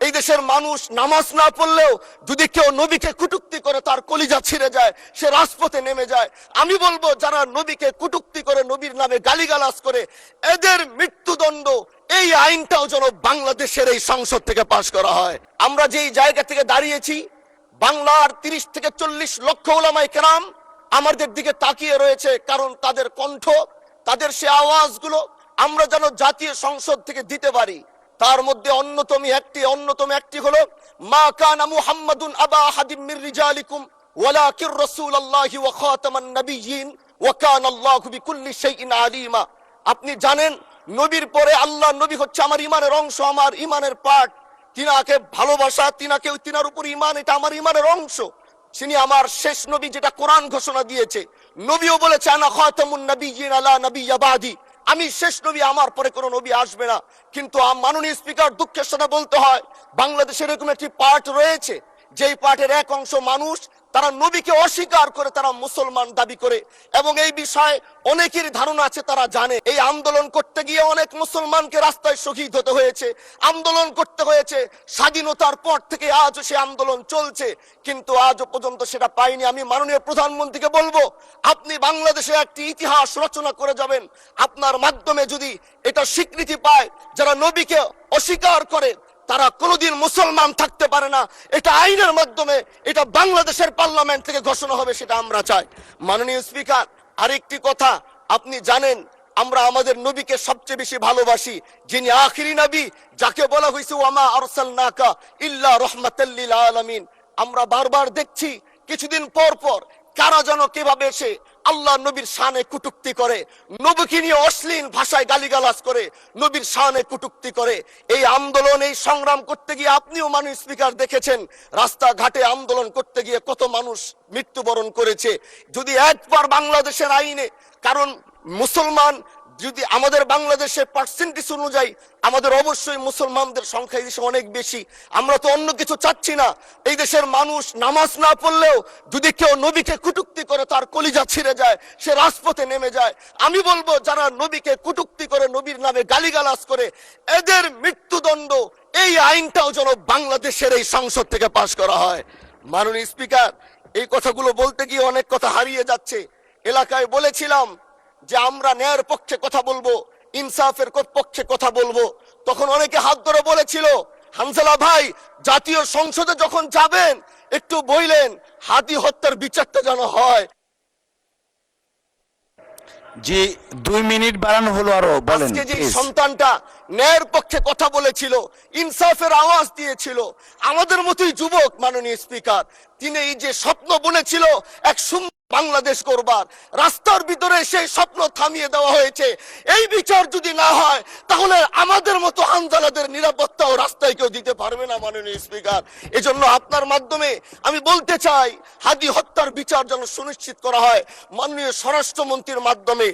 এই দেশের মানুষ নামাজ না পড়লেও যদি কেউ নবীকে কটূক্তি করে তার কলিজা ছিঁড়ে যায়, সে রাজপথে নেমে যায়। আমি বলবো যারা নবীকে কটূক্তি করে, নবীর নামে গালিগালাজ করে, এদের মৃত্যুদণ্ড, এই আইনটাও যেন বাংলাদেশের এই সংসদ থেকে পাশ করা হয়। আমরা যেই জায়গা থেকে দাঁড়িয়েছি, বাংলার 30 থেকে 40 লক্ষ উলামায়ে কেরাম আমাদের দিকে তাকিয়ে রয়েছে, কারণ তাদের কণ্ঠ, তাদের সে আওয়াজগুলো আমরা যেন জাতীয় সংসদ থেকে দিতে পারি। তার মধ্যে অন্যতম একটি হলো, মা কানা মুহাম্মাদুন আবা আহাদিম মির রিজালিকুম ওয়ালাকির রাসূলুল্লাহি ওয়া খাতামান নবিয়্যিন ওয়া কানা আল্লাহু বিকুল্লি শাইইন আলিমা। আপনি জানেন নবীর পরে আল্লাহ নবী হচ্ছে আমার ইমানের অংশ, আমার ইমানের পার্ট। তিনাকে ভালোবাসা, তিনার উপর ইমান, এটা আমার ইমানের অংশ। তিনি আমার শেষ নবী, যেটা কোরআন ঘোষণা দিয়েছে। নবীও বলেছে আনা খাতামুন নবিয়্যিন আলা নাবিয়্যা বাদি, আমি শেষ নবী, আমার পরে কোনো নবী আসবে না। কিন্তু মাননীয় স্পিকার, দুঃখের সাথে বলতে হয়, বাংলাদেশের এরকম একটি পার্ট রয়েছে, যেই পার্টের এক অংশ মানুষ, তারা নবীকে অস্বীকার করে, তারা মুসলমান দাবি করে। এবং এই বিষয়ে অনেকেরই ধারণা আছে, তারা জানে এই আন্দোলন করতে গিয়ে অনেক মুসলমানকে রাস্তায় শহীদ হতে হয়েছে, আন্দোলন করতে হয়েছে। স্বাধীনতার পর থেকে আজও সে আন্দোলন চলছে, কিন্তু আজও পর্যন্ত সেটা পাইনি। আমি মাননীয় প্রধানমন্ত্রীকে বলবো, আপনি বাংলাদেশে একটি ইতিহাস রচনা করে যাবেন। আপনার মাধ্যমে যদি এটা স্বীকৃতি পায়, যারা নবীকে অস্বীকার করে তারা কোনোদিন মুসলমান থাকতে পারে না, এটা আইনের মাধ্যমে, এটা বাংলাদেশের পার্লামেন্ট থেকে ঘোষণা হবে, সেটা আমরা চাই। মাননীয় স্পিকার, আরেকটি কথা, আপনি জানেন আমরা আমাদের নবীকে সবচেয়ে বেশি ভালোবাসি, যিনি আখিরি নবী, যাকে বলা হয়েছে ওয়ামা আরসালনাকা ইল্লা রাহমাতাল লিল আলামিন। আমরা বারবার দেখছি কিছুদিন পর পর কারা যেন কিভাবে এসে আল্লাহ নবীর শানে কটূক্তি করে, নবীকে নিয়ে অশ্লীল ভাষায় গালিগালাজ করে, নবীর শানে কটূক্তি করে। এই আন্দোলন, এই সংগ্রাম করতে গিয়ে আপনিও মাননীয় স্পিকার দেখেছেন, রাস্তাঘাটে আন্দোলন করতে গিয়ে কত মানুষ মৃত্যুবরণ করেছে। যদি একবার বাংলাদেশের আইনে, কারণ মুসলমান যদি আমাদের বাংলাদেশের পার্সেন্টেজ অনুযায়ী আমাদের অবশ্যই মুসলমানদের সংখ্যা এই দেশে অনেক বেশি। আমরা তো অন্য কিছু চাচ্ছি না। এই দেশের মানুষ নামাজ না পড়লেও যদি কেউ নবীকে কটূক্তি করে তার কলিজা ছিঁড়ে যায়, সে রাজপথে নেমে যায়। আমি বলবো যারা নবীকে কটূক্তি করে, নবীর নামে গালিগালাজ করে, এদের মৃত্যুদণ্ড, এই আইনটাও যেন বাংলাদেশের এই সংসদ থেকে পাশ করা হয়। মাননীয় স্পিকার, এই কথাগুলো বলতে গিয়ে অনেক কথা হারিয়ে যাচ্ছে। এলাকায় বলেছিলাম যে আমরা ন্যায়ের পক্ষে কথা বলবো, ইনসাফের পক্ষে কথা বলবো। তখন অনেকে হাত ধরে বলেছিল, হানজালা ভাই, জাতীয় সংসদে যখন যাবেন একটু বললেন হাদি হত্যার বিচারটা যেন হয়। জি, 2 মিনিট বাড়ানো হলো, আরো বলেন। আজকে যে সন্তানটা ন্যায়ের পক্ষে কথা বলেছিল, ইনসাফের আওয়াজ দিয়েছিল, আমাদের মতোই যুবক, মাননীয় স্পিকার, তিনি এই যে স্বপ্ন বুনেছিল এক সুন্দর বাংলাদেশ করবার, রাস্তার ভিতরে সেই স্বপ্ন থামিয়ে দেওয়া হয়েছে। এই বিচার যদি না হয়, তাহলে আমাদের মতো হানজালাদের নিরাপত্তাও রাস্তায় কেউ দিতে পারবে না, মাননীয় স্পিকার। এজন্য আপনার মাধ্যমে আমি বলতে চাই, হাদি হত্যার বিচার যেন সুনিশ্চিত করা হয়, মাননীয় স্বরাষ্ট্রমন্ত্রীর মাধ্যমে।